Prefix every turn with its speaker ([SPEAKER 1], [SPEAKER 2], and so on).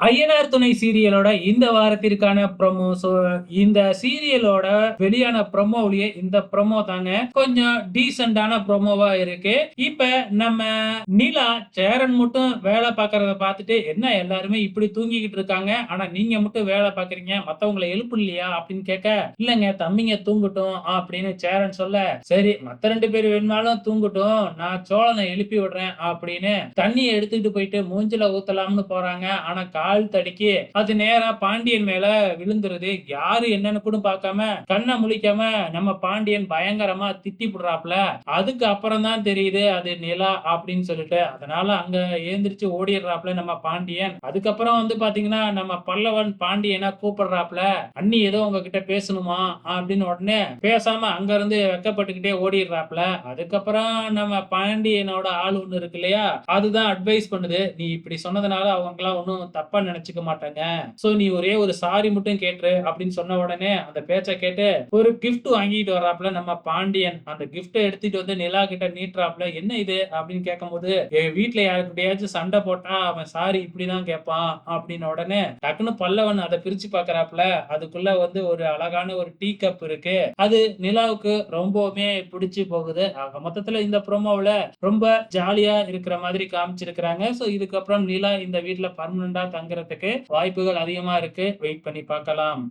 [SPEAKER 1] ஐயனார் துணை சீரியலோட இந்த வாரத்திற்கான ப்ரோமோ. இந்த சீரியலோட வெளியான ப்ரோமோவிலேயே இந்த ப்ரோமோ தாங்க கொஞ்சம் டீசென்டான ப்ரோமோவா இருக்கு. இப்ப நம்ம நிலா சேரன் மட்டும் வேலை பார்க்கறத பார்த்துட்டு, என்ன எல்லாருமே இப்படி தூங்கிக்கிட்டு இருக்காங்க, ஆனா நீங்க மட்டும் வேலை பார்க்கறீங்க, மத்தவங்கள எழுப்பலையா அப்படின்னு கேட்க, இல்லங்க தம்பிங்க தூங்கட்டும் அப்படின்னு சேரன் சொல்ல, சரி மத்த 2 பேர் வேணும்னாலும் தூங்கட்டும், நான் சோழனை எழுப்பி விடுறேன் அப்படின்னு தண்ணியை எடுத்துட்டு போயிட்டு மூஞ்சில ஊத்தலாம்னு போறாங்க. ஆனா கால் தடுக்கி அது நேரா பாண்டியன் மேல விழுந்துருது. யாரு என்னன்னு கூட பார்க்காம கண்ண முழிக்காம நம்ம பாண்டியன் பயங்கரமா திட்டி புடுறாப்ல. அதுக்கு அப்புறம் தான் தெரியுது அது நிலா அப்படின்னு சொல்லிட்டு. அதனால அங்க எழுந்திருச்சு ஓடிடுறாப்ல நம்ம பாண்டியன். அதுக்கப்புறம் வந்து பாத்தீங்கன்னா நம்ம பல்லவன் பாண்டியனை கூப்பிடுறாப்ல. அண்ணி ஏதோ உங்ககிட்ட பேசணுமா அப்படின்னு உடனே பேசாம அங்க இருந்து வெக்கப்பட்டுக்கிட்டே ஓடிடுறாப்ல. அதுக்கப்புறம் நம்ம பாண்டியனோட ஆள் ஒண்ணு இருக்கு இல்லையா, அதுதான் அட்வைஸ் பண்ணுது. நீ இப்படி சொன்னதுனால அவங்கலாம் ஒண்ணும் தப்பா நினைச்சுக்க மாட்டாங்க. சோ நீ ஒரே ஒரு சாரி மட்டும் கேட்டுரு அப்படின்னு சொன்ன உடனே அந்த பேச்ச கேட்டு ஒரு கிஃப்ட் வாங்கிட்டு வர்றாப்ல நம்ம பாண்டியன். அந்த கிஃப்ட்ட எடுத்துட்டு வந்து நிலா கிட்ட நீட்டுறாப்ல. என்ன இது அப்படின்னு கேட்கும்போது, வீட்ல யாருக்கிட்டயாச்சும் சண்டை போட்டா அவன் சாரி இப்படிதான் கேட்பான் அப்படின்னு உடனே டக்குன்னு பல்லவன் அதை பிரிச்சு பார்க்கறாப்ல. அதுக்குள்ள வந்து ஒரு அழகான ஒரு டீ கப் இருக்கு. அது நிலாவுக்கு ரொம்பவுமே பிடிச்சு போகுது. ஆக மொத்தத்துல இந்த ப்ரோமோவுல ரொம்ப ஜாலியா இருக்கிற மாதிரி காமிச்சிருக்கிறாங்க. சோ இதுக்கப்புறம் நிலா இந்த வீட்ல பெர்மனன்ட்டா தங்குறதுக்கு வாய்ப்புகள் அதிகமா இருக்கு. வெயிட் பண்ணி பார்க்கலாம்.